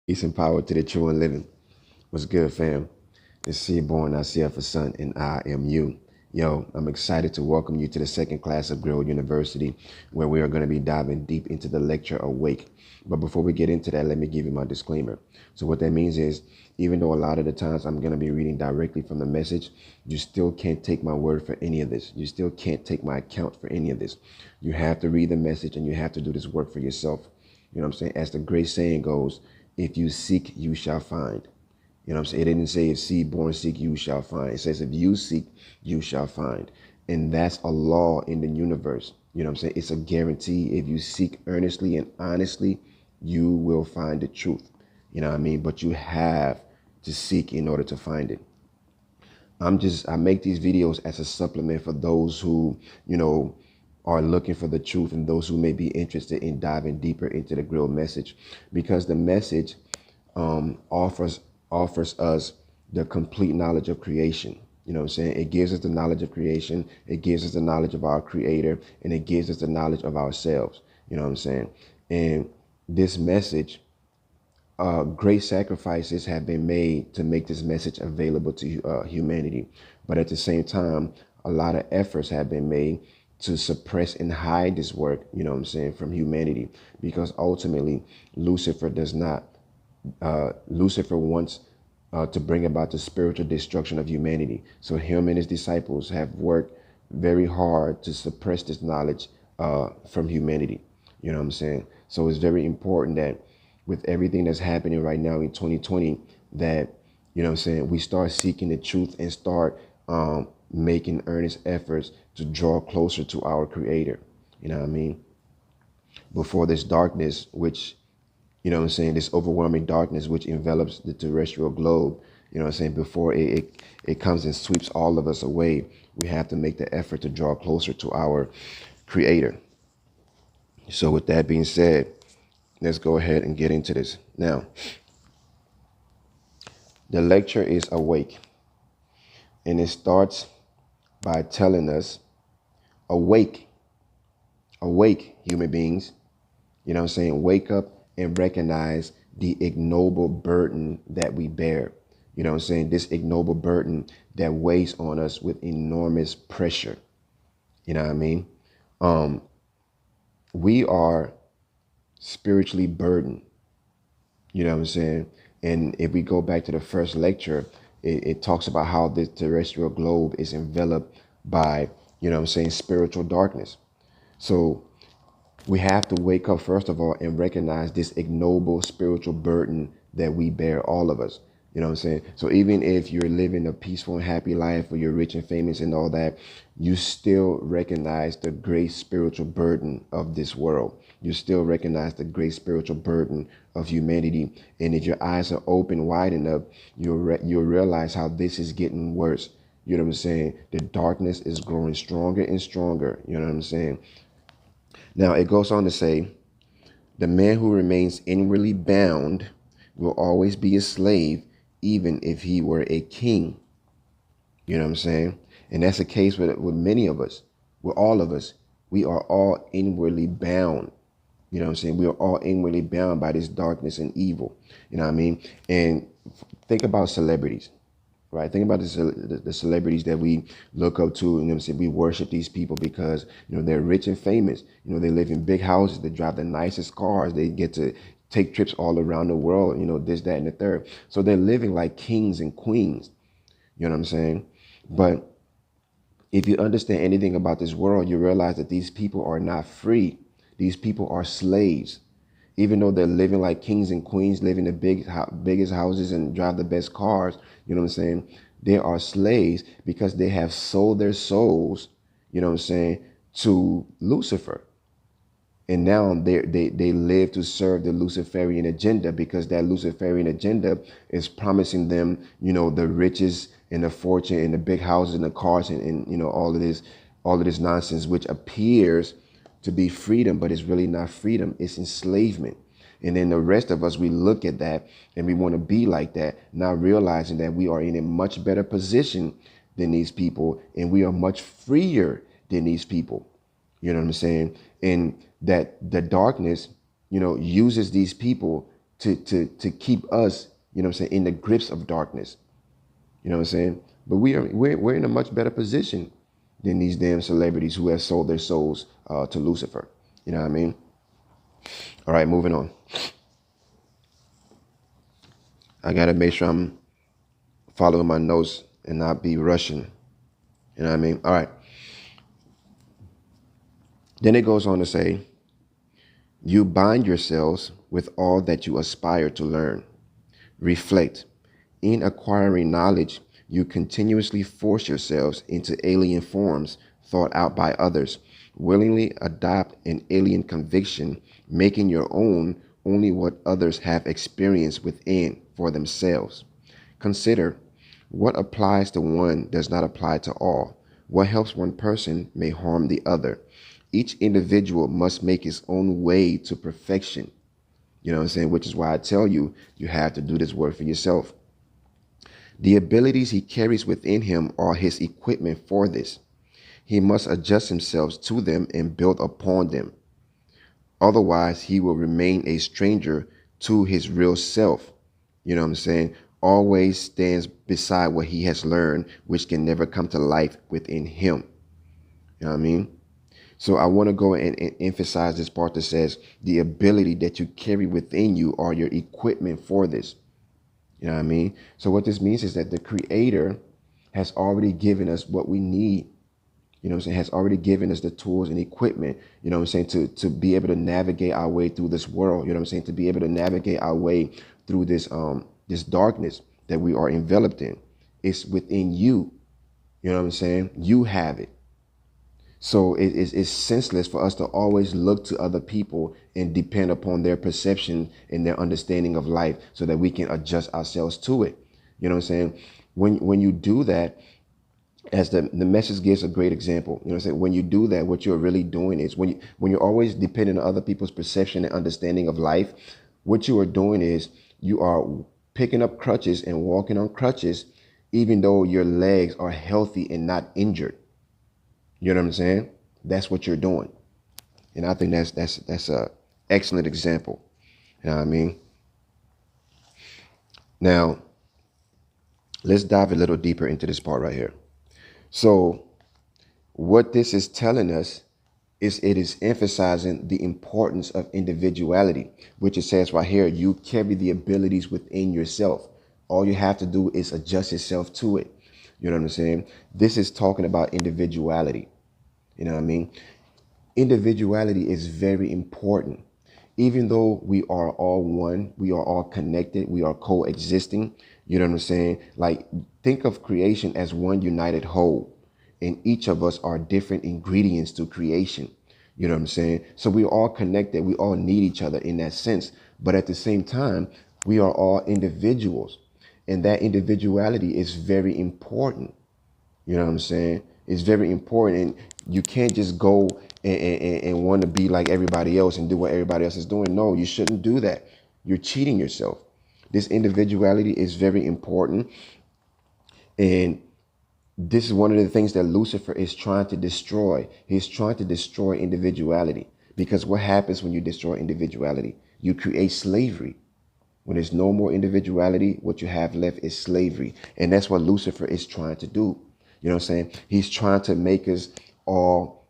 Peace and power to the true and living. What's good, fam? It's Seaborn, I see for son, and I am you. Yo, I'm excited to welcome you to the second class of Grail University, where we are going to be diving deep into the lecture Awake. But before we get into that, let me give you my disclaimer. So what that means is, even though a lot of the times I'm going to be reading directly from the message, you still can't take my word for any of this. You still can't take my account for any of this. You have to read the message and you have to do this work for yourself. You know what I'm saying? As the great saying goes, if you seek, you shall find. You know what I'm saying? It didn't say if seed born seek, you shall find. It says if you seek, you shall find. And that's a law in the universe. You know what I'm saying? It's a guarantee. If you seek earnestly and honestly, you will find the truth. You know what I mean? But you have to seek in order to find it. I make these videos as a supplement for those who, are looking for the truth and those who may be interested in diving deeper into the Grail message, because the message offers us the complete knowledge of creation. You know what I'm saying? It gives us the knowledge of creation. It gives us the knowledge of our creator, and it gives us the knowledge of ourselves. You know what I'm saying? And this message, great sacrifices have been made to make this message available to humanity. But at the same time, a lot of efforts have been made to suppress and hide this work, you know what I'm saying, from humanity. Because ultimately, Lucifer wants to bring about the spiritual destruction of humanity. So him and his disciples have worked very hard to suppress this knowledge from humanity. You know what I'm saying? So it's very important that with everything that's happening right now in 2020, that, you know what I'm saying, we start seeking the truth and start making earnest efforts to draw closer to our creator. You know what I mean? Before this darkness, which, you know what I'm saying, this overwhelming darkness which envelops the terrestrial globe, you know what I'm saying, before it comes and sweeps all of us away, we have to make the effort to draw closer to our creator. So with that being said, let's go ahead and get into this. Now, the lecture is Awake, and it starts by telling us, awake, awake, human beings. You know what I'm saying? Wake up and recognize the ignoble burden that we bear. You know what I'm saying? This ignoble burden that weighs on us with enormous pressure. You know what I mean? We are spiritually burdened. You know what I'm saying? And if we go back to the first lecture, it talks about how the terrestrial globe is enveloped by, you know what I'm saying, spiritual darkness. So we have to wake up, first of all, and recognize this ignoble spiritual burden that we bear, all of us. You know what I'm saying? So even if you're living a peaceful and happy life, or you're rich and famous and all that, you still recognize the great spiritual burden of this world. You still recognize the great spiritual burden of humanity. And if your eyes are open wide enough, you'll realize how this is getting worse. You know what I'm saying? The darkness is growing stronger and stronger. You know what I'm saying? Now, it goes on to say, the man who remains inwardly bound will always be a slave, even if he were a king. You know what I'm saying? And that's the case with many of us, with all of us. We are all inwardly bound. You know what I'm saying? We are all inwardly bound by this darkness and evil. You know what I mean? And think about celebrities, right? Think about the celebrities that we look up to. You know what I'm saying? We worship these people because, you know, they're rich and famous. You know, they live in big houses. They drive the nicest cars. They get to take trips all around the world, you know, this, that, and the third. So they're living like kings and queens. You know what I'm saying? But if you understand anything about this world, you realize that these people are not free. These people are slaves. Even though they're living like kings and queens, living in the biggest houses and drive the best cars, you know what I'm saying? They are slaves because they have sold their souls, you know what I'm saying, to Lucifer. And now they live to serve the Luciferian agenda, because that Luciferian agenda is promising them, you know, the riches and the fortune and the big houses and the cars and you know, all of this nonsense, which appears to be freedom, but it's really not freedom. It's enslavement. And then the rest of us, we look at that and we want to be like that, not realizing that we are in a much better position than these people, and we are much freer than these people. You know what I'm saying? And that the darkness, you know, uses these people to keep us, you know what I'm saying, in the grips of darkness. You know what I'm saying? But we're in a much better position than these damn celebrities who have sold their souls to Lucifer. You know what I mean? All right, moving on. I gotta make sure I'm following my notes and not be rushing. You know what I mean? All right. Then it goes on to say, you bind yourselves with all that you aspire to learn. Reflect. In acquiring knowledge, you continuously force yourselves into alien forms thought out by others, willingly adopt an alien conviction, making your own only what others have experienced within for themselves. Consider, what applies to one does not apply to all. What helps one person may harm the other. Each individual must make his own way to perfection. You know what I'm saying? Which is why I tell you, you have to do this work for yourself. The abilities he carries within him are his equipment for this. He must adjust himself to them and build upon them. Otherwise, he will remain a stranger to his real self. You know what I'm saying? Always stands beside what he has learned, which can never come to life within him. You know what I mean? So I want to go and emphasize this part that says the ability that you carry within you are your equipment for this. You know what I mean? So what this means is that the Creator has already given us what we need. You know what I'm saying? Has already given us the tools and equipment, you know what I'm saying, to be able to navigate our way through this world. You know what I'm saying? To be able to navigate our way through this darkness that we are enveloped in. It's within you. You know what I'm saying? You have it. So it's senseless for us to always look to other people and depend upon their perception and their understanding of life so that we can adjust ourselves to it. You know what I'm saying? When you do that, as the message gives a great example, you know what I'm saying? When you do that, what you're really doing is when you're always dependent on other people's perception and understanding of life, what you are doing is you are picking up crutches and walking on crutches, even though your legs are healthy and not injured. You know what I'm saying? That's what you're doing. And I think that's a excellent example. You know what I mean? Now, let's dive a little deeper into this part right here. So what this is telling us is it is emphasizing the importance of individuality, which it says right here, you carry the abilities within yourself. All you have to do is adjust yourself to it. You know what I'm saying? This is talking about individuality. You know what I mean? Individuality is very important. Even though we are all one, we are all connected, we are coexisting. You know what I'm saying? Like, think of creation as one united whole, and each of us are different ingredients to creation. You know what I'm saying? So we're all connected. We all need each other in that sense. But at the same time, we are all individuals, and that individuality is very important. You know what I'm saying? It's very important. And you can't just go and want to be like everybody else and do what everybody else is doing. No, you shouldn't do that. You're cheating yourself. This individuality is very important. And this is one of the things that Lucifer is trying to destroy. He's trying to destroy individuality. Because what happens when you destroy individuality? You create slavery. When there's no more individuality, what you have left is slavery. And that's what Lucifer is trying to do. You know what I'm saying? He's trying to make us all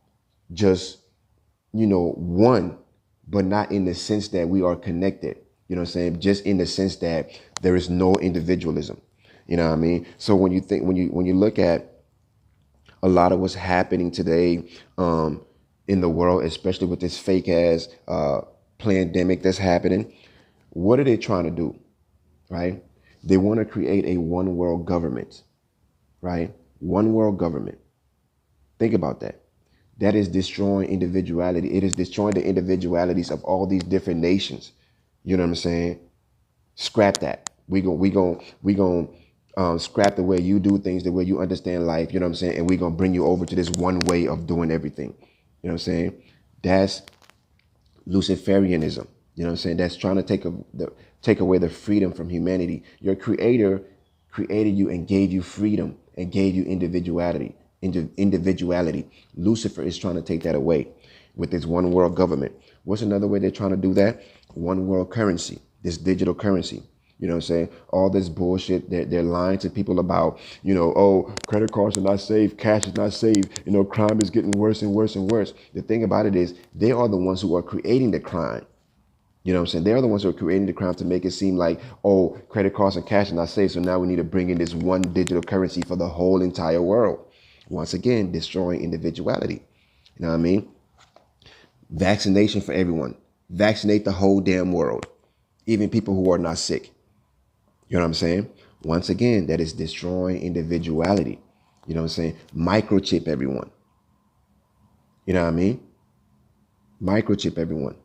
just, one, but not in the sense that we are connected. You know what I'm saying? Just in the sense that there is no individualism. You know what I mean? So when you look at a lot of what's happening today in the world, especially with this fake ass pandemic that's happening, what are they trying to do? Right? They want to create a one world government. Right? One world government. Think about that. That is destroying individuality. It is destroying the individualities of all these different nations. You know what I'm saying? Scrap that. We gon' scrap the way you do things, the way you understand life. You know what I'm saying? And we're gonna bring you over to this one way of doing everything. You know what I'm saying? That's Luciferianism. You know what I'm saying? That's trying to take away the freedom from humanity. Your Creator created you and gave you freedom and gave you individuality. Lucifer is trying to take that away with this one world government. What's another way they're trying to do that? One world currency. this digital currency. You know what I'm saying? All this bullshit that they're lying to people about, oh, credit cards are not safe, cash is not safe, crime is getting worse and worse and worse. The thing about it is they are the ones who are creating the crime. You know what I'm saying? They're the ones who are creating the crime to make it seem like, oh, credit cards and cash are not safe. So now we need to bring in this one digital currency for the whole entire world. Once again, destroying individuality. You know what I mean? Vaccination for everyone. Vaccinate the whole damn world. Even people who are not sick. You know what I'm saying? Once again, that is destroying individuality. You know what I'm saying? Microchip everyone. You know what I mean? Microchip everyone.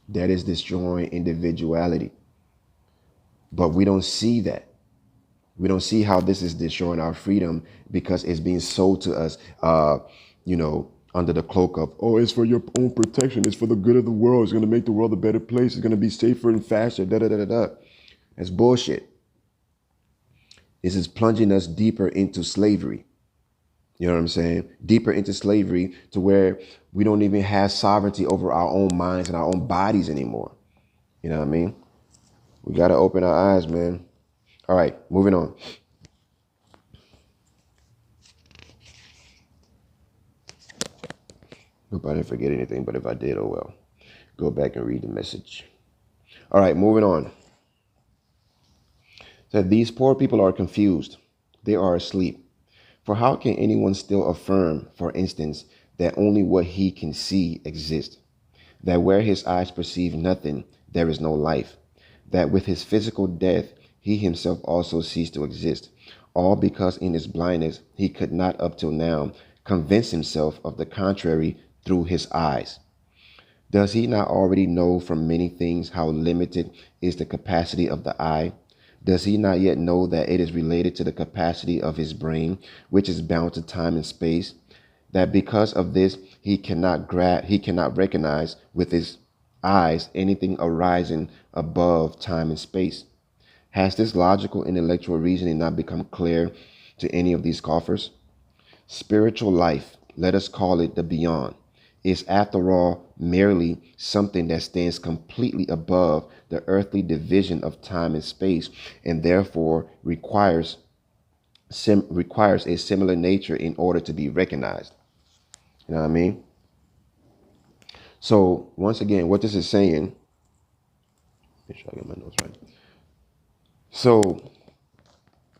That is destroying individuality. But we don't see that. We don't see how this is destroying our freedom because it's being sold to us, under the cloak of, oh, it's for your own protection. It's for the good of the world. It's going to make the world a better place. It's going to be safer and faster. Da da da da da. That's bullshit. This is plunging us deeper into slavery. You know what I'm saying? Deeper into slavery to where we don't even have sovereignty over our own minds and our own bodies anymore. You know what I mean? We got to open our eyes, man. All right, moving on. Hope I didn't forget anything, but if I did, oh well. Go back and read the message. All right, moving on. That these poor people are confused. They are asleep. For how can anyone still affirm, for instance, that only what he can see exists? That where his eyes perceive nothing, there is no life? That with his physical death, he himself also ceased to exist? All because in his blindness, he could not up till now convince himself of the contrary through his eyes. Does he not already know from many things how limited is the capacity of the eye? Does he not yet know that it is related to the capacity of his brain, which is bound to time and space? That because of this, he cannot recognize with his eyes anything arising above time and space? Has this logical intellectual reasoning not become clear to any of these scoffers? Spiritual life, let us call it the beyond, is after all merely something that stands completely above the earthly division of time and space, and therefore requires a similar nature in order to be recognized. You know what I mean? So once again, what this is saying, make sure I get my notes right. So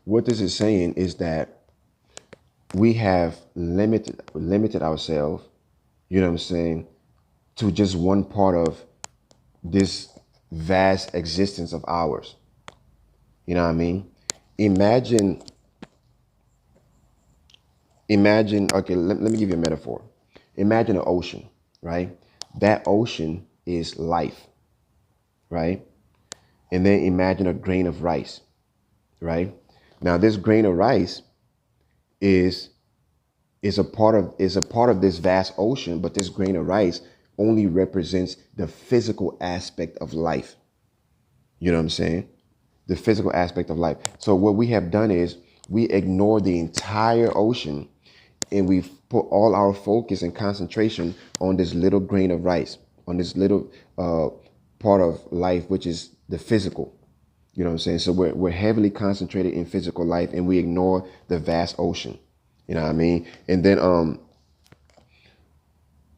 what this is saying is that we have limited ourselves, you know what I'm saying, to just one part of this vast existence of ours. You know what I mean? Imagine, okay, let me give you a metaphor. Imagine an ocean, right? That ocean is life, right? And then imagine a grain of rice, right? Now this grain of rice is a part of this vast ocean, but this grain of rice only represents the physical aspect of life. You know what I'm saying? The physical aspect of life. So what we have done is we ignore the entire ocean and we've put all our focus and concentration on this little grain of rice, on this little part of life, which is the physical. You know what I'm saying? So we're heavily concentrated in physical life and we ignore the vast ocean. You know what I mean? And then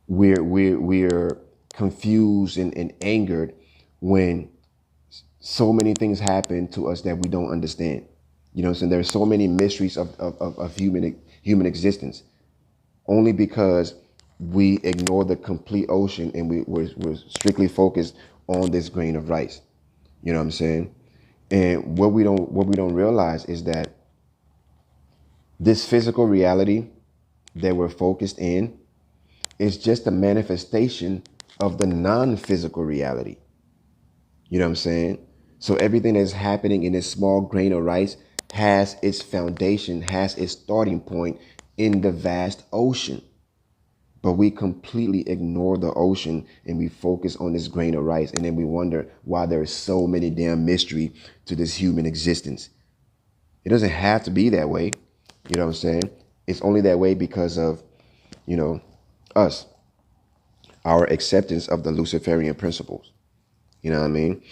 we're confused and angered when so many things happen to us that we don't understand. You know what I'm saying? There's so many mysteries of human existence, only because we ignore the complete ocean and we're strictly focused on this grain of rice. You know what I'm saying? And what we don't realize is that this physical reality that we're focused in is just a manifestation of the non-physical reality. You know what I'm saying? So everything that's happening in this small grain of rice has its foundation, has its starting point in the vast ocean. But we completely ignore the ocean and we focus on this grain of rice. And then we wonder why there is so many damn mystery to this human existence. It doesn't have to be that way. You know what I'm saying? It's only that way because of, us, our acceptance of the Luciferian principles. You know what I mean?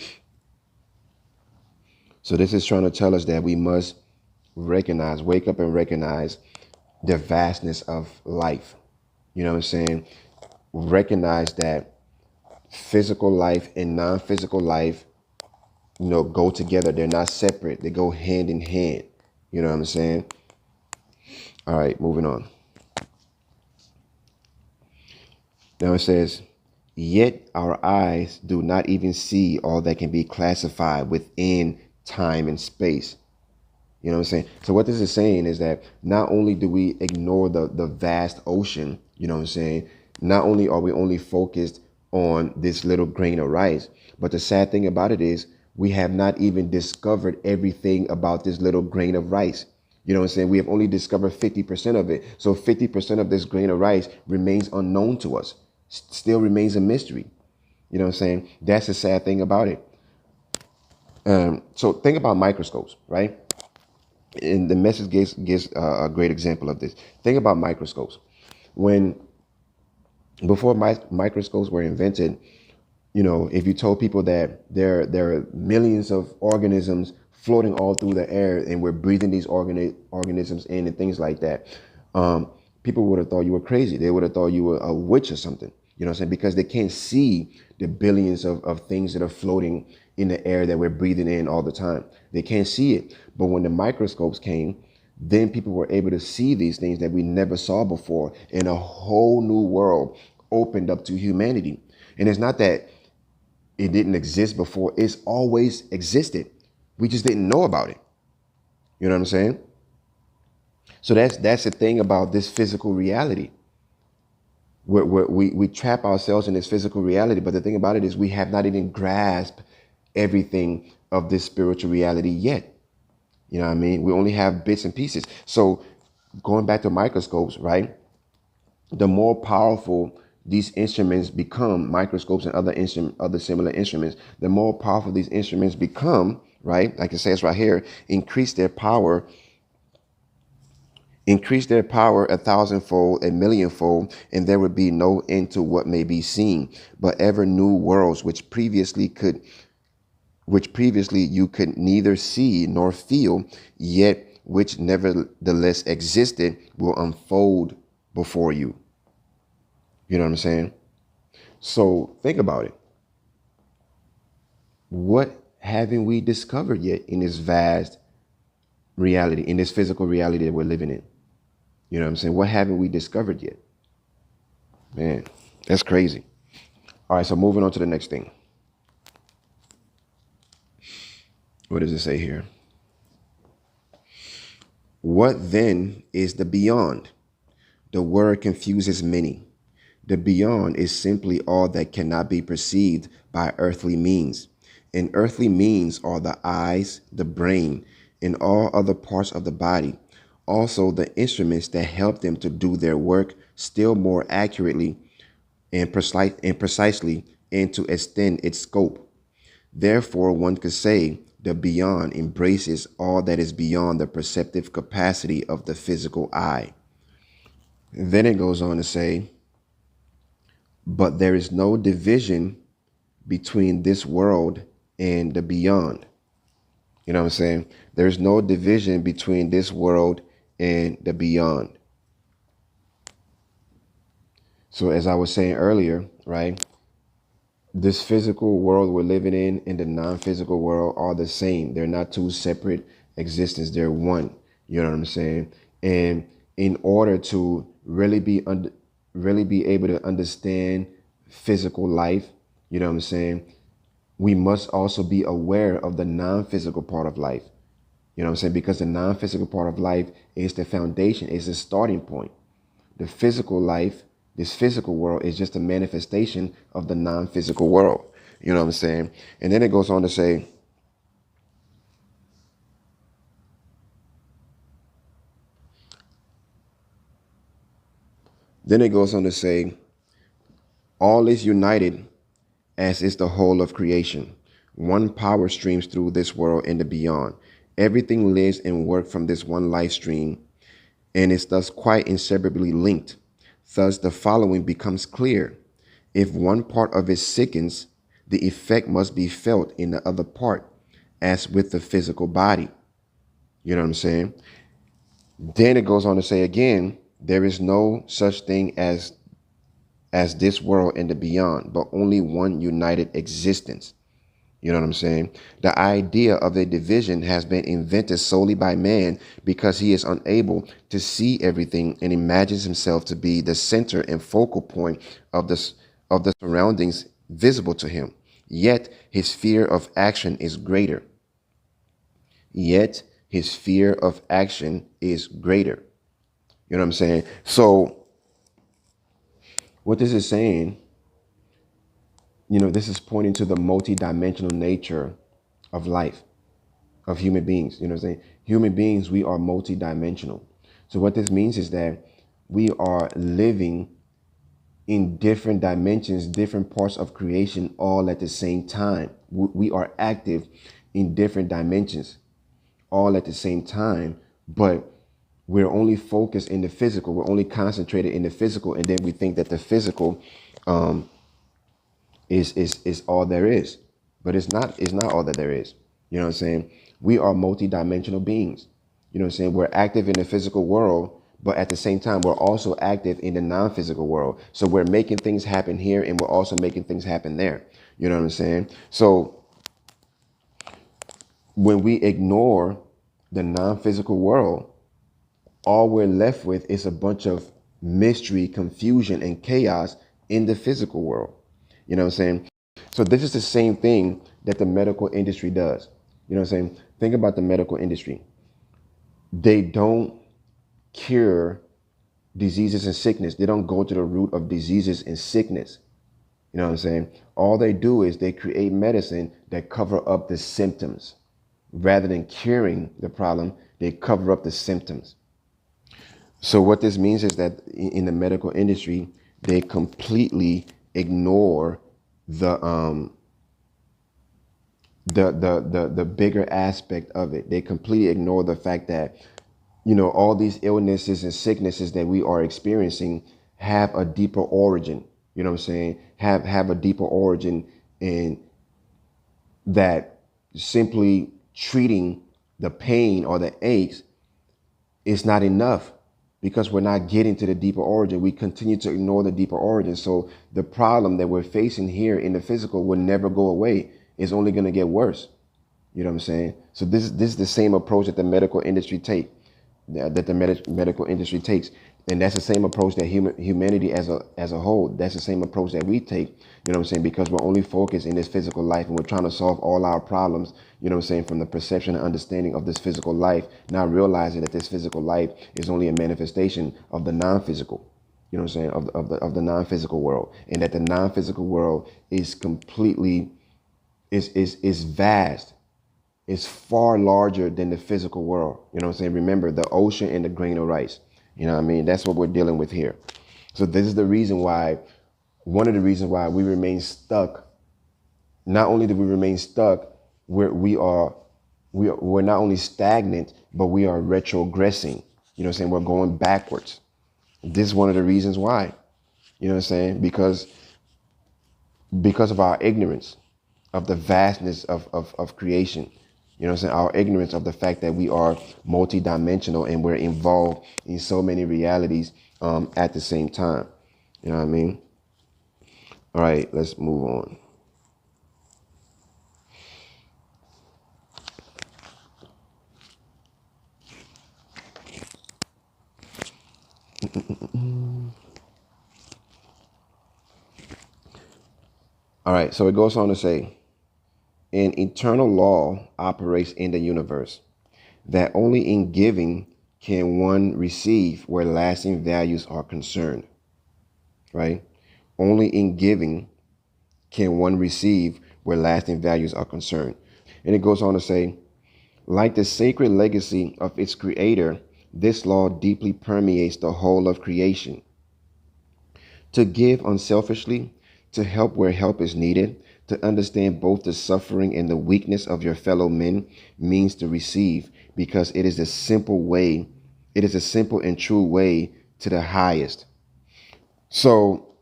So this is trying to tell us that we must recognize, wake up and recognize the vastness of life. You know what I'm saying? Recognize that physical life and non-physical life, go together. They're not separate. They go hand in hand. You know what I'm saying? All right, moving on. Now it says, yet our eyes do not even see all that can be classified within time and space. You know what I'm saying? So what this is saying is that not only do we ignore the vast ocean, you know what I'm saying? Not only are we only focused on this little grain of rice, but the sad thing about it is we have not even discovered everything about this little grain of rice. You know what I'm saying? We have only discovered 50% of it. So 50% of this grain of rice remains unknown to us, still remains a mystery. You know what I'm saying? That's the sad thing about it. So think about microscopes, right? And the message gives a great example of this. Think about microscopes. When before microscopes were invented, if you told people that there are millions of organisms floating all through the air and we're breathing these organisms in and things like that, people would have thought you were crazy. They would have thought you were a witch or something. You know what I'm saying? Because they can't see the billions of things that are floating in the air that we're breathing in all the time. They can't see it. But when the microscopes came, then people were able to see these things that we never saw before, and a whole new world opened up to humanity. And it's not that it didn't exist before. It's always existed. We just didn't know about it. You know what I'm saying? So that's the thing about this physical reality. We trap ourselves in this physical reality, but the thing about it is we have not even grasped everything of this spiritual reality yet. You know what I mean? We only have bits and pieces. So going back to microscopes, right? The more powerful these instruments become, microscopes and other similar instruments, the more powerful these instruments become, right? Like it says right here, increase their power a thousandfold, a millionfold, and there would be no end to what may be seen, but ever new worlds which previously you could neither see nor feel, yet which nevertheless existed, will unfold before you. You know what I'm saying? So think about it. What haven't we discovered yet in this vast reality, in this physical reality that we're living in? You know what I'm saying? What haven't we discovered yet? Man, that's crazy. All right, so moving on to the next thing. What does it say here? What then is the beyond? The word confuses many. The beyond is simply all that cannot be perceived by earthly means. And earthly means are the eyes, the brain, and all other parts of the body. Also the instruments that help them to do their work still more accurately and precisely, and to extend its scope. Therefore, one could say the beyond embraces all that is beyond the perceptive capacity of the physical eye. Then it goes on to say, but there is no division between this world and the beyond. You know what I'm saying? There's no division between this world and the beyond. So as I was saying earlier, right? This physical world we're living in and the non-physical world are the same. They're not two separate existences. They're one. You know what I'm saying? And in order to really be able to understand physical life, you know what I'm saying, we must also be aware of the non-physical part of life. You know what I'm saying? Because the non-physical part of life is the foundation, is the starting point. The physical life, this physical world, is just a manifestation of the non-physical world. You know what I'm saying? And then it goes on to say, all is united as is the whole of creation. One power streams through this world and the beyond. Everything lives and works from this one life stream, and is thus quite inseparably linked. Thus the following becomes clear. If one part of it sickens, the effect must be felt in the other part, as with the physical body. You know what I'm saying? Then it goes on to say again, there is no such thing as this world and the beyond, but only one united existence. You know what I'm saying? The idea of a division has been invented solely by man because he is unable to see everything and imagines himself to be the center and focal point of the surroundings visible to him. Yet his fear of action is greater. Yet his fear of action is greater. You know what I'm saying? So what this is saying, this is pointing to the multidimensional nature of life, of human beings. You know what I'm saying? Human beings, we are multidimensional. So what this means is that we are living in different dimensions, different parts of creation, all at the same time. We are active in different dimensions, all at the same time, but we're only focused in the physical. We're only concentrated in the physical, and then we think that the physical is all there is, but it's not. It's not all that there is. You know what I'm saying? We are multidimensional beings. You know what I'm saying? We're active in the physical world, but at the same time, we're also active in the non-physical world. So we're making things happen here, and we're also making things happen there. You know what I'm saying? So when we ignore the non-physical world, all we're left with is a bunch of mystery, confusion, and chaos in the physical world. You know what I'm saying? So this is the same thing that the medical industry does. You know what I'm saying? Think about the medical industry. They don't cure diseases and sickness. They don't go to the root of diseases and sickness. You know what I'm saying? All they do is they create medicine that cover up the symptoms. Rather than curing the problem, they cover up the symptoms. So what this means is that in the medical industry, they completely ignore the bigger aspect of it. They completely ignore the fact that, all these illnesses and sicknesses that we are experiencing have a deeper origin. You know what I'm saying? Have a deeper origin, in that simply treating the pain or the aches is not enough, because we're not getting to the deeper origin. We continue to ignore the deeper origin. So the problem that we're facing here in the physical will never go away. It's only going to get worse. You know what I'm saying? So this is the same approach that the medical industry medical industry takes, and that's the same approach that humanity as a whole. That's the same approach that we take. You know what I'm saying? Because we're only focused in this physical life, and we're trying to solve all our problems. You know what I'm saying? From the perception and understanding of this physical life, not realizing that this physical life is only a manifestation of the non-physical. You know what I'm saying? Of the non-physical world, and that the non-physical world is completely is vast. It's far larger than the physical world. You know what I'm saying? Remember the ocean and the grain of rice. You know what I mean? That's what we're dealing with here. So this is the reason why, one of the reasons why we remain stuck. Not only do we remain stuck, we're not only stagnant, but we are retrogressing. You know what I'm saying? We're going backwards. This is one of the reasons why. You know what I'm saying? Because of our ignorance of the vastness of creation. You know what I'm saying? Our ignorance of the fact that we are multidimensional and we're involved in so many realities at the same time. You know what I mean? All right, let's move on. All right, so it goes on to say, an eternal law operates in the universe, that only in giving can one receive where lasting values are concerned, right? Only in giving can one receive where lasting values are concerned. And it goes on to say, like the sacred legacy of its creator, this law deeply permeates the whole of creation. To give unselfishly, to help where help is needed, to understand both the suffering and the weakness of your fellow men means to receive, because it is a simple and true way to the highest. So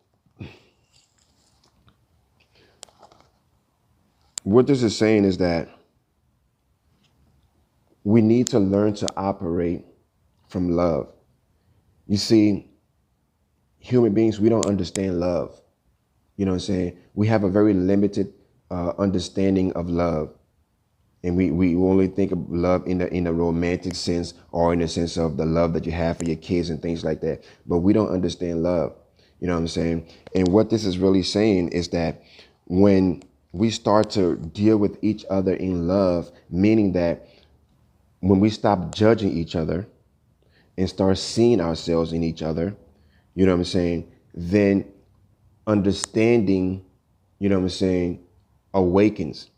What this is saying is that we need to learn to operate from love. You see, human beings, we don't understand love. You know what I'm saying? We have a very limited understanding of love. And we only think of love in a romantic sense, or in the sense of the love that you have for your kids and things like that. But we don't understand love. You know what I'm saying? And what this is really saying is that when we start to deal with each other in love, meaning that when we stop judging each other and start seeing ourselves in each other, you know what I'm saying? Then understanding, you know what I'm saying, awakens.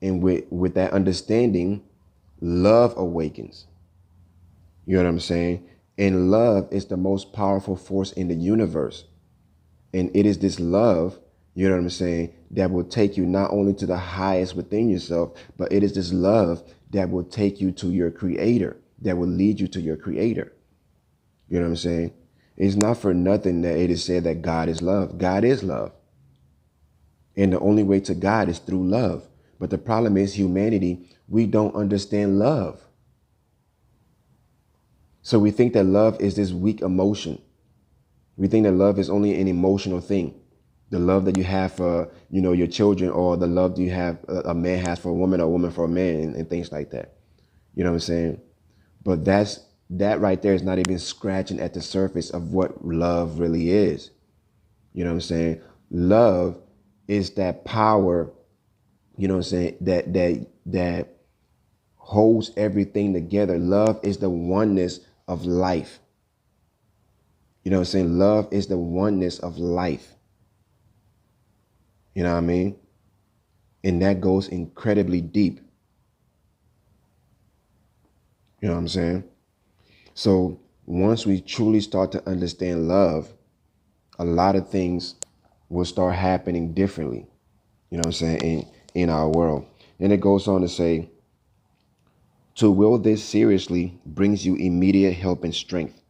And with that understanding, love awakens. You know what I'm saying? And love is the most powerful force in the universe. And it is this love, you know what I'm saying, that will take you not only to the highest within yourself, but it is this love that will take you to your creator, that will lead you to your creator. You know what I'm saying? It's not for nothing that it is said that God is love. God is love. And the only way to God is through love. But the problem is humanity, we don't understand love. So we think that love is this weak emotion. We think that love is only an emotional thing. The love that you have for, your children, or the love that you have a man has for a woman, or a woman for a man, and things like that. You know what I'm saying? But that right there is not even scratching at the surface of what love really is. You know what I'm saying? Love is that power, you know what I'm saying, that holds everything together. Love is the oneness of life. You know what I'm saying? Love is the oneness of life. You know what I mean? And that goes incredibly deep. You know what I'm saying? So once we truly start to understand love, a lot of things will start happening differently. You know what I'm saying? In our world. Then it goes on to say, to will this seriously brings you immediate help and strength.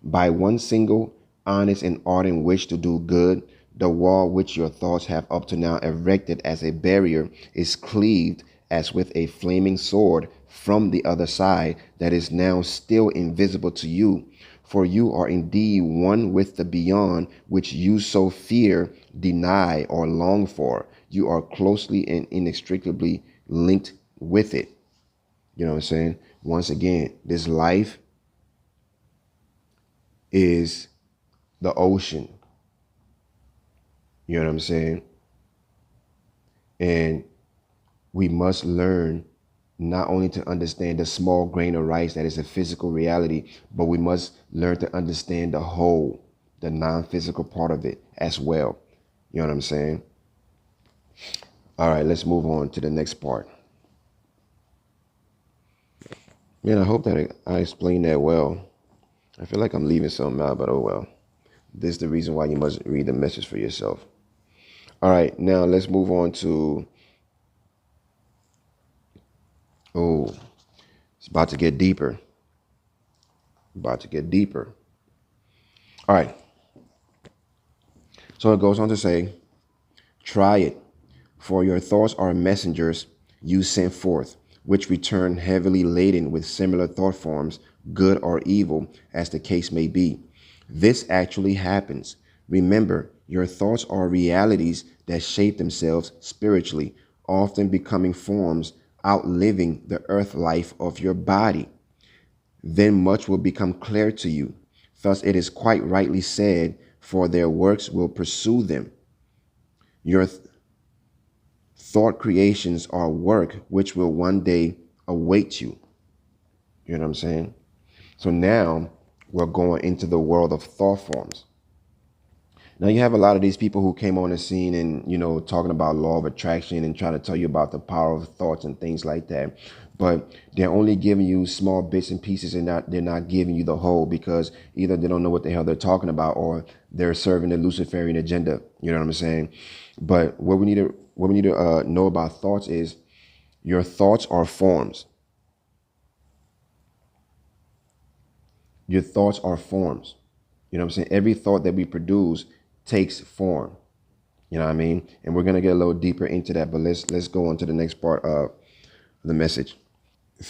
By one single, honest, and ardent wish to do good, the wall which your thoughts have up to now erected as a barrier is cleaved as with a flaming sword from the other side that is now still invisible to you. For you are indeed one with the beyond which you so fear, deny, or long for. You are closely and inextricably linked with it. You know what I'm saying? Once again, this life is the ocean. You know what I'm saying? And we must learn not only to understand the small grain of rice that is a physical reality, but we must learn to understand the whole, the non-physical part of it as well. You know what I'm saying? All right, let's move on to the next part. Man, I hope that I explained that well. I feel like I'm leaving something out, but oh well. This is the reason why you must read the message for yourself. All right, now let's move on to, oh, it's about to get deeper. About to get deeper. All right. So it goes on to say, try it, for your thoughts are messengers you sent forth, which return heavily laden with similar thought forms, good or evil, as the case may be. This actually happens. Remember, your thoughts are realities that shape themselves spiritually, often becoming forms outliving the earth life of your body. Then much will become clear to you. Thus it is quite rightly said, for their works will pursue them. Your thought creations are work which will one day await you. You know what I'm saying? So now we're going into the world of thought forms. Now you have a lot of these people who came on the scene and, talking about law of attraction and trying to tell you about the power of thoughts and things like that. But they're only giving you small bits and pieces, and they're not giving you the whole, because either they don't know what the hell they're talking about, or they're serving the Luciferian agenda. You know what I'm saying? But what we need to know about thoughts is your thoughts are forms. Your thoughts are forms. You know what I'm saying? Every thought that we produce takes form. You know what I mean? And we're gonna get a little deeper into that, but let's go on to the next part of the message.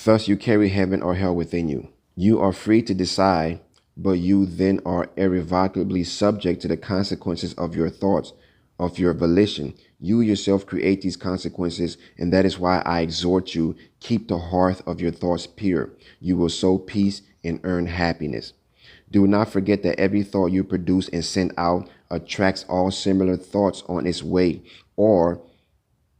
Thus you carry heaven or hell within you. You are free to decide, but you then are irrevocably subject to the consequences of your thoughts, of your volition. You yourself create these consequences, and that is why I exhort you, keep the hearth of your thoughts pure. You will sow peace and earn happiness. Do not forget that every thought you produce and send out attracts all similar thoughts on its way, or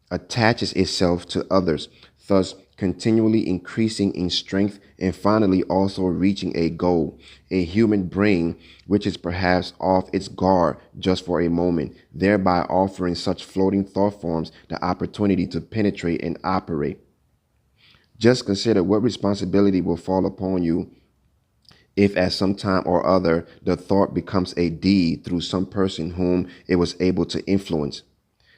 attaches itself to others, thus continually increasing in strength and finally also reaching a goal, a human brain which is perhaps off its guard just for a moment, thereby offering such floating thought forms the opportunity to penetrate and operate. Just consider what responsibility will fall upon you if at some time or other the thought becomes a deed through some person whom it was able to influence.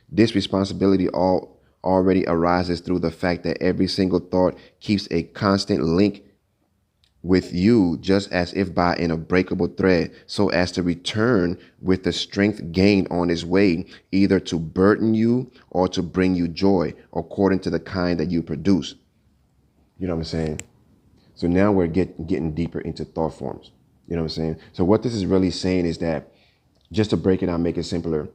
This responsibility already arises through the fact that every single thought keeps a constant link with you, just as if by an unbreakable thread, so as to return with the strength gained on its way, either to burden you or to bring you joy, according to the kind that you produce. You know what I'm saying? So now we're getting deeper into thought forms. You know what I'm saying? So what this is really saying is that, just to break it down, make it simpler,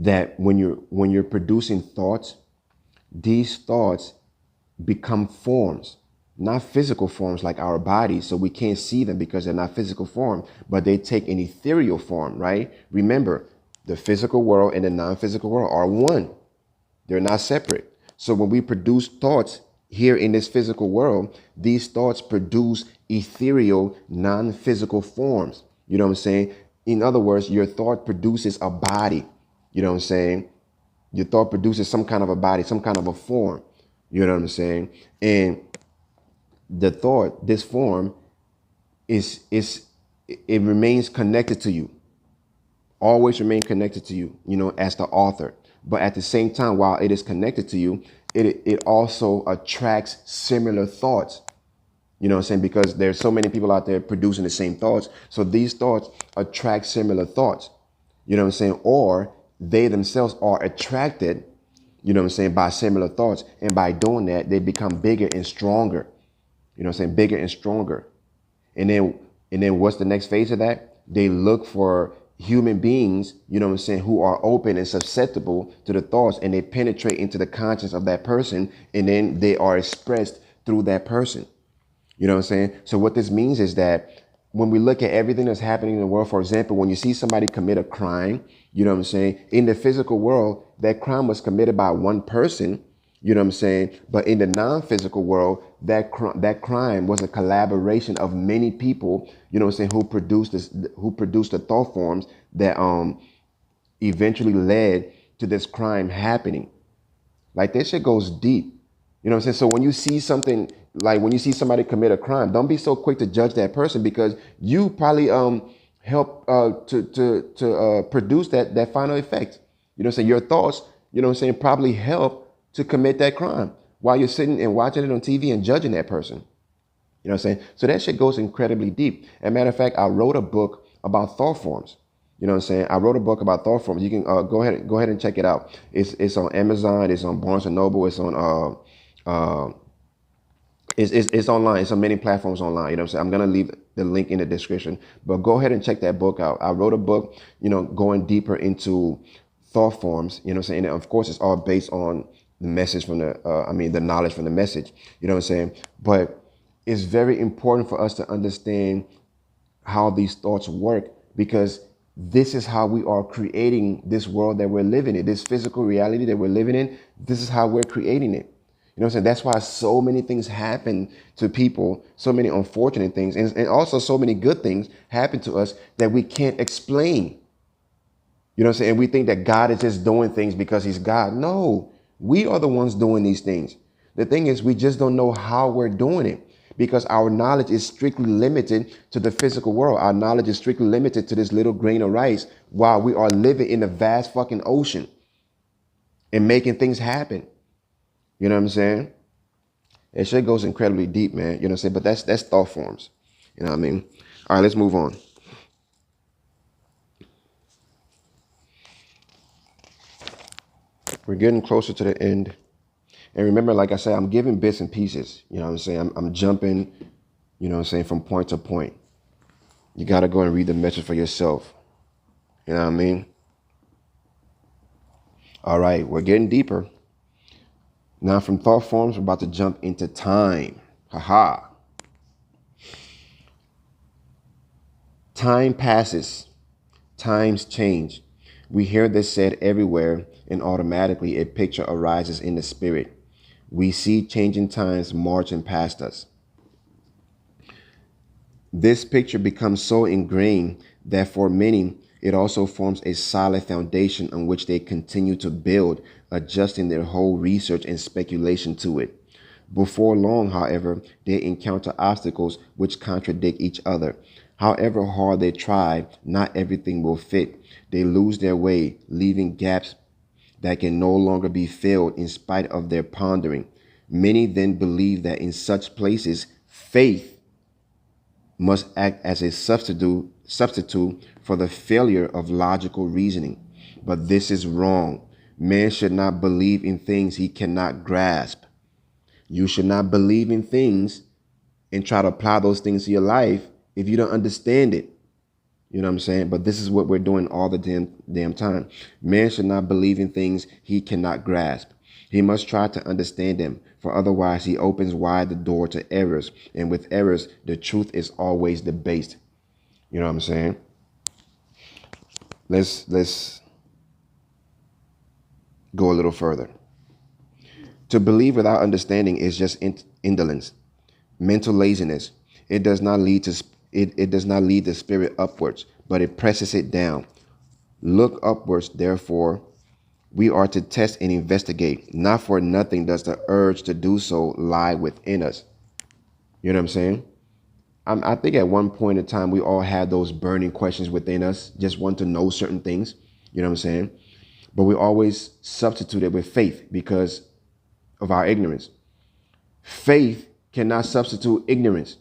that when you're producing thoughts, these thoughts become forms, not physical forms like our bodies, so we can't see them because they're not physical form, but they take an ethereal form, right? Remember, the physical world and the non-physical world are one. They're not separate. So when we produce thoughts here in this physical world, these thoughts produce ethereal, non-physical forms. You know what I'm saying? In other words, your thought produces a body. You know what I'm saying? Your thought produces some kind of a body, some kind of a form. You know what I'm saying? And the thought, this form, is it remains connected to you. Always remain connected to you, as the author. But at the same time, while it is connected to you, it also attracts similar thoughts. You know what I'm saying? Because there's so many people out there producing the same thoughts. So these thoughts attract similar thoughts. You know what I'm saying? Or they themselves are attracted, by similar thoughts. And by doing that, they become bigger and stronger. You know what I'm saying? Bigger and stronger. And then what's the next phase of that? They look for human beings, who are open and susceptible to the thoughts, and they penetrate into the conscience of that person, and then they are expressed through that person. You know what I'm saying? So what this means is that when we look at everything that's happening in the world, for example, when you see somebody commit a crime, you know what I'm saying? In the physical world, that crime was committed by one person, you know what I'm saying? But in the non-physical world, that crime was a collaboration of many people, you know what I'm saying, who produced the thought forms that eventually led to this crime happening. Like, that shit goes deep. You know what I'm saying? So when you see something, like when you see somebody commit a crime, don't be so quick to judge that person, because you probably help to produce that final effect. You know what I'm saying? Your thoughts, you know what I'm saying, probably help to commit that crime while you're sitting and watching it on TV and judging that person. You know what I'm saying? So that shit goes incredibly deep. As a matter of fact, I wrote a book about thought forms. You know what I'm saying? I wrote a book about thought forms. You can go ahead and check it out. It's on Amazon. It's on Barnes and Noble. It's on it's online. It's on many platforms online. You know what I'm saying? I'm gonna leave the link in the description. But go ahead and check that book out. I wrote a book, going deeper into thought forms. You know what I'm saying? And of course, it's all based on the message from the knowledge from the message. You know what I'm saying? But it's very important for us to understand how these thoughts work, because this is how we are creating this world that we're living in, this physical reality that we're living in. This is how we're creating it. You know what I'm saying? That's why so many things happen to people, so many unfortunate things, and also so many good things happen to us that we can't explain. You know what I'm saying? And we think that God is just doing things because he's God. No, we are the ones doing these things. The thing is, we just don't know how we're doing it, because our knowledge is strictly limited to the physical world. Our knowledge is strictly limited to this little grain of rice, while we are living in a vast fucking ocean and making things happen. You know what I'm saying? That shit goes incredibly deep, man. You know what I'm saying? But that's thought forms. You know what I mean? All right, let's move on. We're getting closer to the end. And remember, like I said, I'm giving bits and pieces. You know what I'm saying? I'm jumping, you know what I'm saying, from point to point. You got to go and read the message for yourself. You know what I mean? All right, we're getting deeper. Now from thought forms, we're about to jump into time. Haha. Time passes. Times change. We hear this said everywhere, and automatically a picture arises in the spirit. We see changing times marching past us. This picture becomes so ingrained that for many, it also forms a solid foundation on which they continue to build, adjusting their whole research and speculation to it. Before long, however, they encounter obstacles which contradict each other. However hard they try, not everything will fit. They lose their way, leaving gaps that can no longer be filled in spite of their pondering. Many then believe that in such places, faith must act as a substitute for the failure of logical reasoning. But this is wrong. Man should not believe in things he cannot grasp. You should not believe in things and try to apply those things to your life if you don't understand it. You know what I'm saying? But this is what we're doing all the damn time. Man should not believe in things he cannot grasp. He must try to understand them, for otherwise he opens wide the door to errors. And with errors, the truth is always debased. You know what I'm saying? Let's go a little further. To believe without understanding is just indolence, mental laziness. It does not lead to it does not lead the spirit upwards, but it presses it down. Look upwards, therefore. We are to test and investigate. Not for nothing does the urge to do so lie within us. You know what I'm saying? I think at one point in time, we all had those burning questions within us, just want to know certain things. You know what I'm saying? But we always substitute it with faith because of our ignorance. Faith cannot substitute ignorance.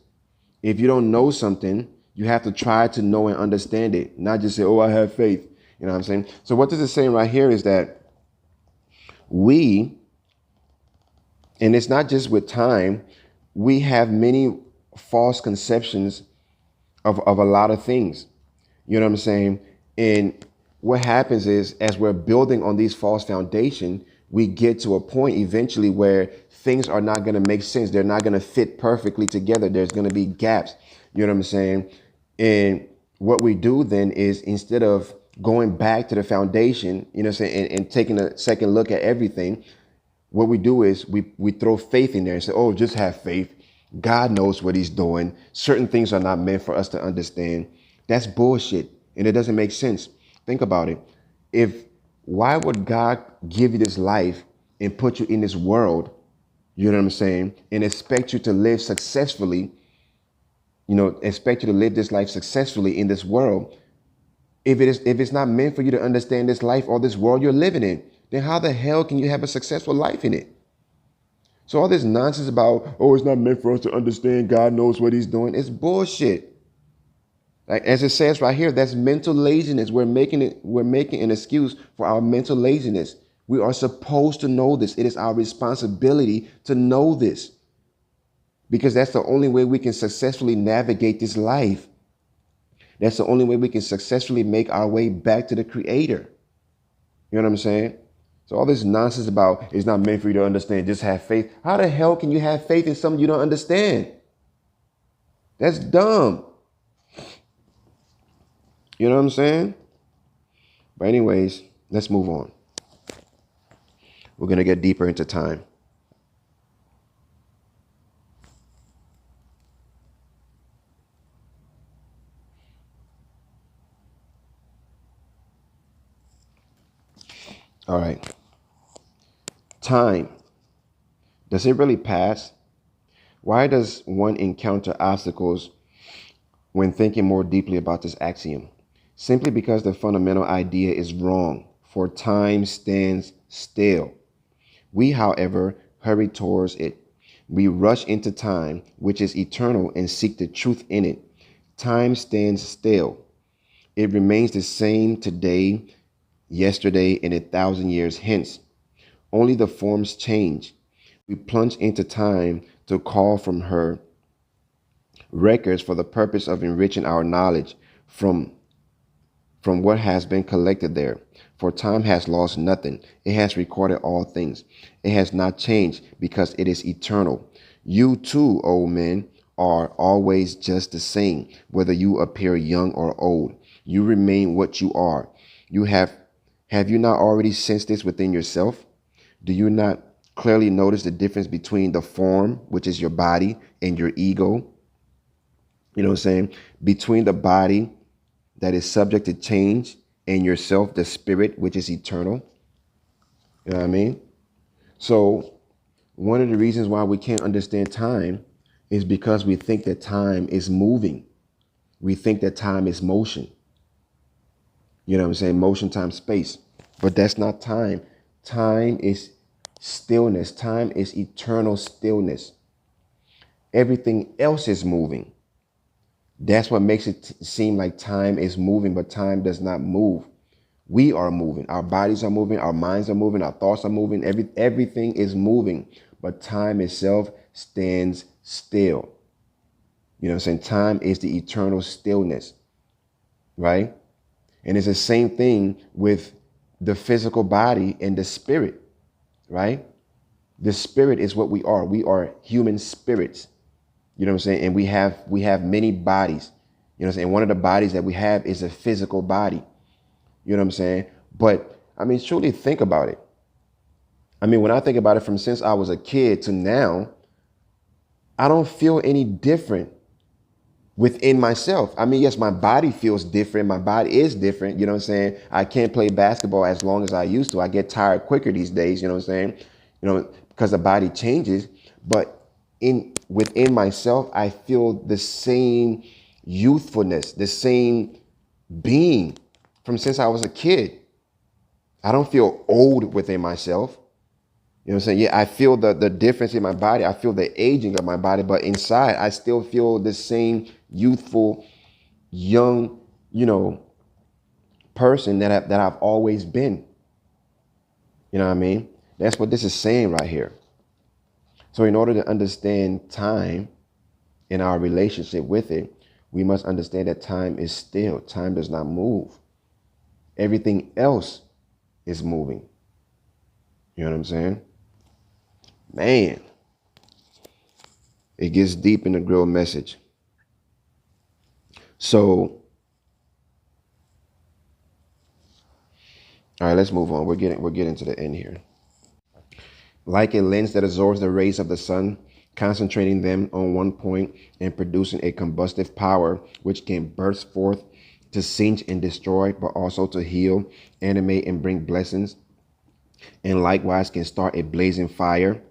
If you don't know something, you have to try to know and understand it, not just say, oh, I have faith. You know what I'm saying? So what this is saying right here is that we, and it's not just with time, we have many false conceptions of a lot of things. You know what I'm saying? And what happens is, as we're building on these false foundation, we get to a point eventually where things are not going to make sense. They're not going to fit perfectly together. There's going to be gaps. You know what I'm saying? And what we do then is, instead of going back to the foundation, you know what I'm saying, and taking a second look at everything, what we do is we throw faith in there and say, oh, just have faith. God knows what he's doing. Certain things are not meant for us to understand. That's bullshit. And it doesn't make sense. Think about it. Why would God give you this life and put you in this world, you know what I'm saying, and expect you to live successfully, expect you to live this life successfully in this world? If it's not meant for you to understand this life or this world you're living in, then how the hell can you have a successful life in it? So all this nonsense about, oh, it's not meant for us to understand, God knows what he's doing, it's bullshit. Like, as it says right here, that's mental laziness. We're making an excuse for our mental laziness. We are supposed to know this. It is our responsibility to know this, because that's the only way we can successfully navigate this life. That's the only way we can successfully make our way back to the Creator. You know what I'm saying? So all this nonsense about it's not meant for you to understand, just have faith. How the hell can you have faith in something you don't understand? That's dumb. You know what I'm saying? But anyways, let's move on. We're going to get deeper into time. All right. Time. Does it really pass? Why does one encounter obstacles when thinking more deeply about this axiom? Simply because the fundamental idea is wrong, for time stands still. We, however, hurry towards it. We rush into time, which is eternal, and seek the truth in it. Time stands still. It remains the same today, yesterday, and 1,000 years hence. Only the forms change. We plunge into time to call from her records for the purpose of enriching our knowledge from what has been collected there. For time has lost nothing. It has recorded all things. It has not changed because it is eternal. You too, old men, are always just the same, whether you appear young or old. You remain what you are. You have you not already sensed this within yourself? Do you not clearly notice the difference between the form, which is your body, and your ego? You know what I'm saying? Between the body that is subject to change and yourself, the spirit, which is eternal. You know what I mean? So one of the reasons why we can't understand time is because we think that time is moving. We think that time is motion. You know what I'm saying? Motion times space. But that's not time. Time is stillness. Time is eternal stillness. Everything else is moving. That's what makes it seem like time is moving, but time does not move. We are moving. Our bodies are moving. Our minds are moving. Our thoughts are moving. Everything is moving, but time itself stands still. You know what I'm saying? Time is the eternal stillness, right? And it's the same thing with the physical body and the spirit, right? The spirit is what we are. We are human spirits. You know what I'm saying? And we have many bodies. You know what I'm saying? One of the bodies that we have is a physical body. You know what I'm saying? But I mean, truly think about it. I mean, when I think about it from since I was a kid to now, I don't feel any different within myself. I mean, yes, my body feels different. My body is different. You know what I'm saying? I can't play basketball as long as I used to. I get tired quicker these days. You know what I'm saying? You know, because the body changes. But within myself, I feel the same youthfulness, the same being from since I was a kid. I don't feel old within myself. You know what I'm saying? Yeah, I feel the difference in my body. I feel the aging of my body, but inside I still feel the same youthful, young, you know, person that I've always been. You know what I mean? That's what this is saying right here. So in order to understand time in our relationship with it, we must understand that time is still. Time does not move. Everything else is moving. You know what I'm saying? Man, it gets deep in the Grail message. So, all right, let's move on. We're getting to the end here. Like a lens that absorbs the rays of the sun, concentrating them on one point and producing a combustive power which can burst forth to singe and destroy, but also to heal, animate, and bring blessings, and likewise can start a blazing fire.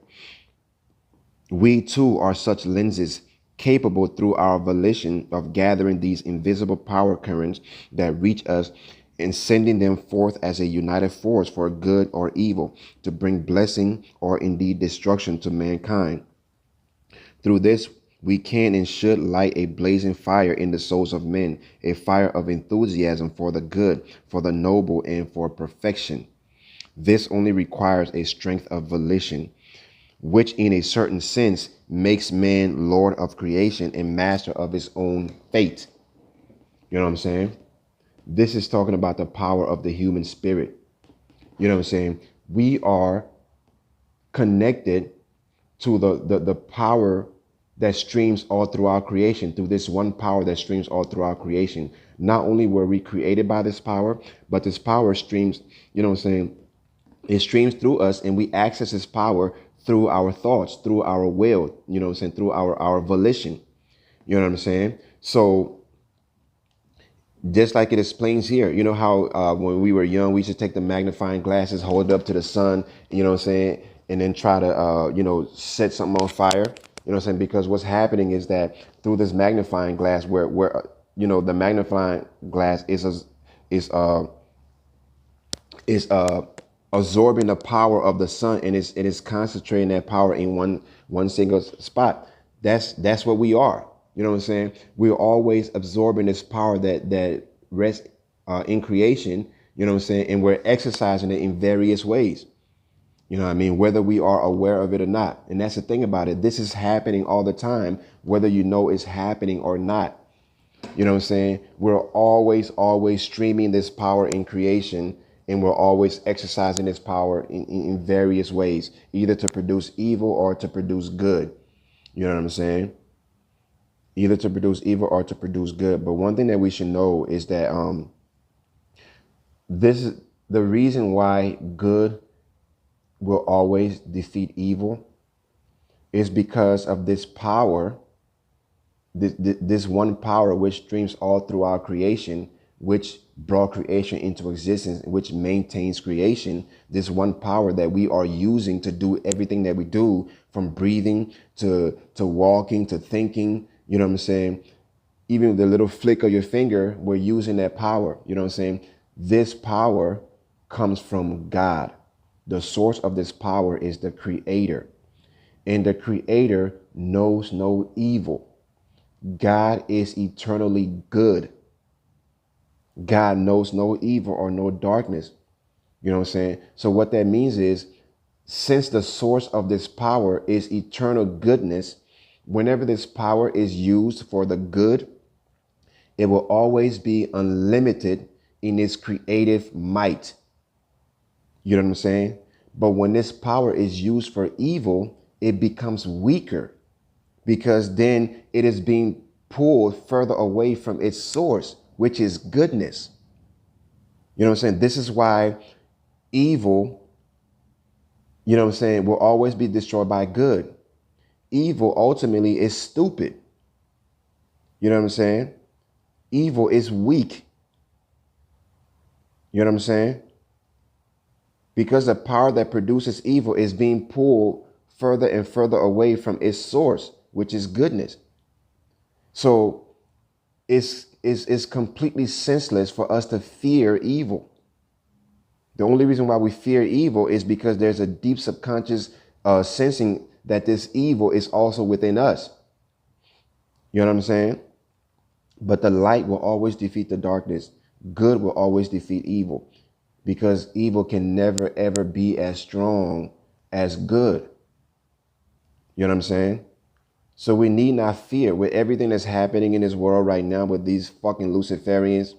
We too are such lenses, capable through our volition of gathering these invisible power currents that reach us and sending them forth as a united force for good or evil, to bring blessing or indeed destruction to mankind. Through this, we can and should light a blazing fire in the souls of men, a fire of enthusiasm for the good, for the noble, and for perfection. This only requires a strength of volition, which in a certain sense makes man lord of creation and master of his own fate. You know what I'm saying? This is talking about the power of the human spirit. You know what I'm saying? We are connected to the power that streams all through our creation, through this one power that streams all through our creation. Not only were we created by this power, but this power streams, you know what I'm saying? It streams through us and we access this power through our thoughts, through our will, you know what I'm saying? Through our volition. You know what I'm saying? So just like it explains here, you know how when we were young, we used to take the magnifying glasses, hold it up to the sun, you know what I'm saying? And then try to, you know, set something on fire. You know what I'm saying? Because what's happening is that through this magnifying glass where you know, the magnifying glass is absorbing the power of the sun, and it is concentrating that power in one single spot. That's what we are. You know what I'm saying? We're always absorbing this power that rests in creation. You know what I'm saying? And we're exercising it in various ways. You know what I mean? Whether we are aware of it or not. And that's the thing about it. This is happening all the time, whether you know it's happening or not. You know what I'm saying? We're always streaming this power in creation, and we're always exercising this power in various ways, either to produce evil or to produce good. You know what I'm saying? Either to produce evil or to produce good. But one thing that we should know is that this is the reason why good will always defeat evil is because of this power, this one power which streams all through our creation, which brought creation into existence, which maintains creation. This one power that we are using to do everything that we do, from breathing to walking to thinking. You know what I'm saying? Even the little flick of your finger, we're using that power. You know what I'm saying? This power comes from God. The source of this power is the Creator. And the Creator knows no evil. God is eternally good. God knows no evil or no darkness. You know what I'm saying? So what that means is, since the source of this power is eternal goodness, whenever this power is used for the good, it will always be unlimited in its creative might. You know what I'm saying? But when this power is used for evil, it becomes weaker, because then it is being pulled further away from its source, which is goodness. You know what I'm saying? This is why evil, you know what I'm saying, will always be destroyed by good. Evil ultimately is stupid. You know what I'm saying? Evil is weak. You know what I'm saying? Because the power that produces evil is being pulled further and further away from its source, which is goodness. So it's completely senseless for us to fear evil. The only reason why we fear evil is because there's a deep subconscious sensing that this evil is also within us. You know what I'm saying? But the light will always defeat the darkness. Good will always defeat evil, because evil can never, ever be as strong as good. You know what I'm saying? So we need not fear with everything that's happening in this world right now, with these fucking Luciferians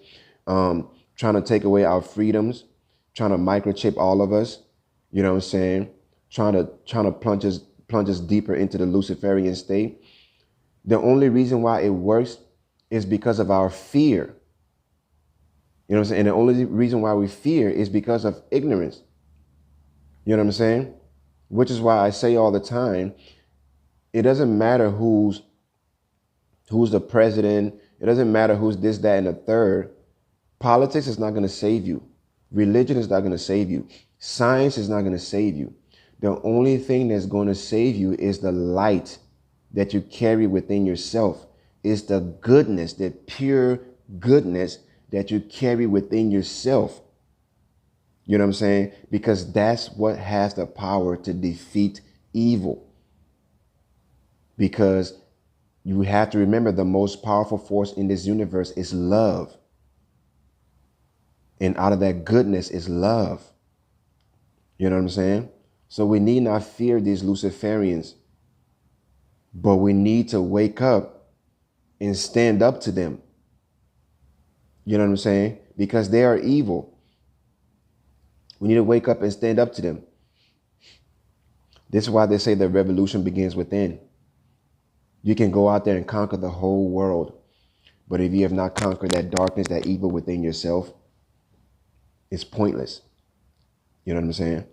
trying to take away our freedoms, trying to microchip all of us. You know what I'm saying? Trying to plunge us deeper into the Luciferian state. The only reason why it works is because of our fear. You know what I'm saying? And the only reason why we fear is because of ignorance. You know what I'm saying? Which is why I say all the time, it doesn't matter who's the president. It doesn't matter who's this, that, and the third. Politics is not going to save you. Religion is not going to save you. Science is not going to save you. The only thing that's going to save you is the light that you carry within yourself. It's the goodness, the pure goodness that you carry within yourself. You know what I'm saying? Because that's what has the power to defeat evil. Because you have to remember, the most powerful force in this universe is love. And out of that goodness is love. You know what I'm saying? So we need not fear these Luciferians, but we need to wake up and stand up to them. You know what I'm saying? Because they are evil. We need to wake up and stand up to them. This is why they say the revolution begins within. You can go out there and conquer the whole world, but if you have not conquered that darkness, that evil within yourself, it's pointless. You know what I'm saying?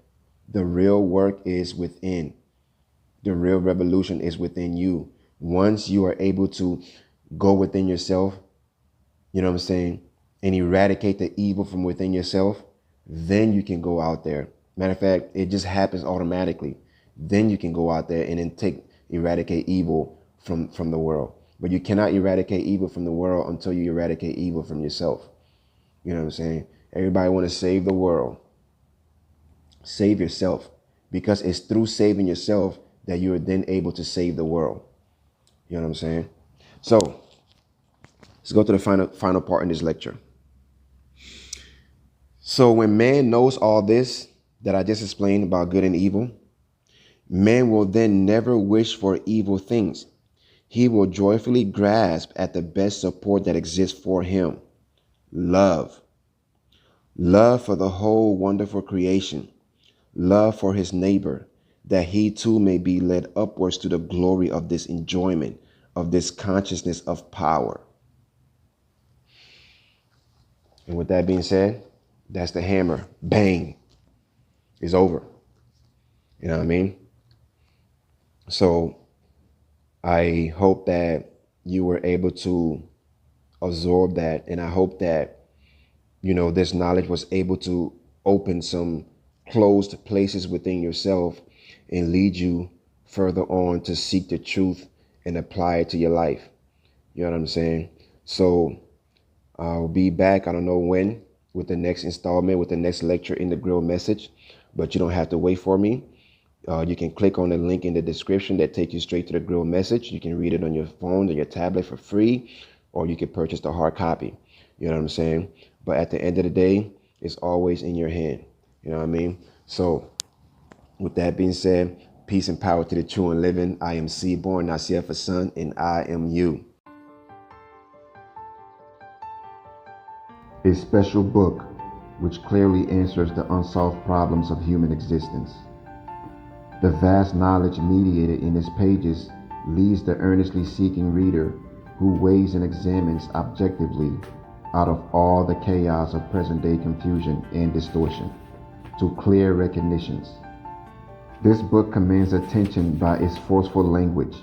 The real work is within. The real revolution is within you. Once you are able to go within yourself, you know what I'm saying, and eradicate the evil from within yourself, then you can go out there. Matter of fact, it just happens automatically. Then you can go out there and then eradicate evil from the world. But you cannot eradicate evil from the world until you eradicate evil from yourself. You know what I'm saying? Everybody want to save the world. Save yourself, because it's through saving yourself that you are then able to save the world. You know what I'm saying? So let's go to the final part in this lecture. So when man knows all this, that I just explained about good and evil, man will then never wish for evil things. He will joyfully grasp at the best support that exists for him: love. Love for the whole wonderful creation. Love for his neighbor, that he too may be led upwards to the glory of this enjoyment, of this consciousness of power. And with that being said, that's the hammer. Bang. It's over. You know what I mean? So I hope that you were able to absorb that. And I hope that, this knowledge was able to open some closed places within yourself and lead you further on to seek the truth and apply it to your life. You know what I'm saying? So I'll be back, I don't know when, with the next installment, with the next lecture in the Grail message, but you don't have to wait for me. You can click on the link in the description that takes you straight to the Grail message. You can read it on your phone or your tablet for free, or you can purchase the hard copy. You know what I'm saying? But at the end of the day, it's always in your hand. You know what I mean? So with that being said, peace and power to the true and living. I am Seaborn, Nasir for Son, and I am you. A special book which clearly answers the unsolved problems of human existence. The vast knowledge mediated in its pages leads the earnestly seeking reader, who weighs and examines objectively out of all the chaos of present-day confusion and distortion, to clear recognitions. This book commands attention by its forceful language,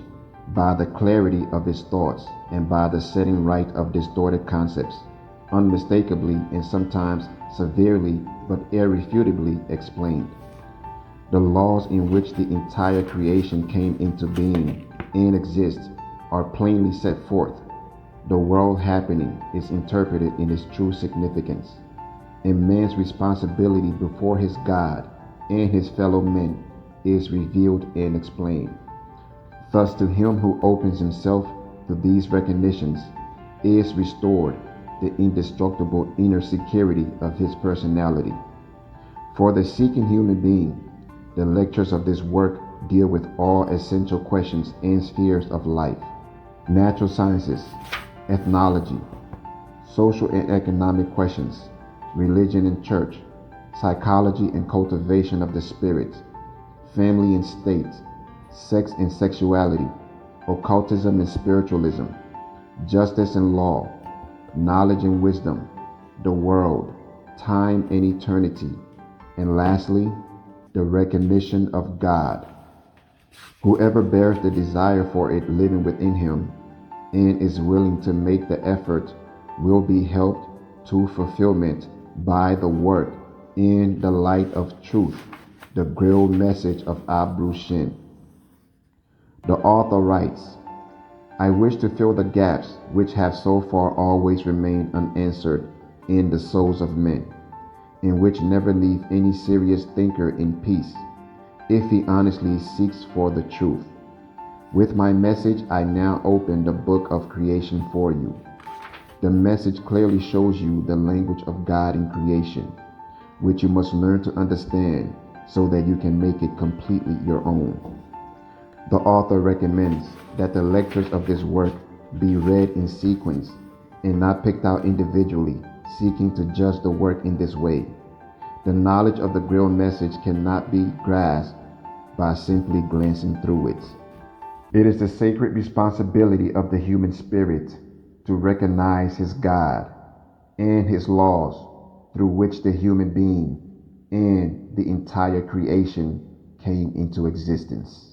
by the clarity of its thoughts, and by the setting right of distorted concepts, unmistakably and sometimes severely but irrefutably explained. The laws in which the entire creation came into being and exists are plainly set forth. The world happening is interpreted in its true significance, and man's responsibility before his God and his fellow men is revealed and explained. Thus, to him who opens himself to these recognitions is restored the indestructible inner security of his personality. For the seeking human being, the lectures of this work deal with all essential questions and spheres of life: natural sciences, ethnology, social and economic questions, religion and church, psychology and cultivation of the spirit, family and state, sex and sexuality, occultism and spiritualism, justice and law, knowledge and wisdom, the world, time and eternity, and lastly, the recognition of God. Whoever bears the desire for it living within him and is willing to make the effort will be helped to fulfillment by the work in the light of truth, the Grail message of Abu Shin. The author writes, I wish to fill the gaps which have so far always remained unanswered in the souls of men, and which never leave any serious thinker in peace, if he honestly seeks for the truth. With my message, I now open the book of creation for you. The message clearly shows you the language of God in creation, which you must learn to understand so that you can make it completely your own. The author recommends that the lectures of this work be read in sequence and not picked out individually, seeking to judge the work in this way. The knowledge of the Grail message cannot be grasped by simply glancing through it. It is the sacred responsibility of the human spirit to recognize his God and his laws through which the human being and the entire creation came into existence.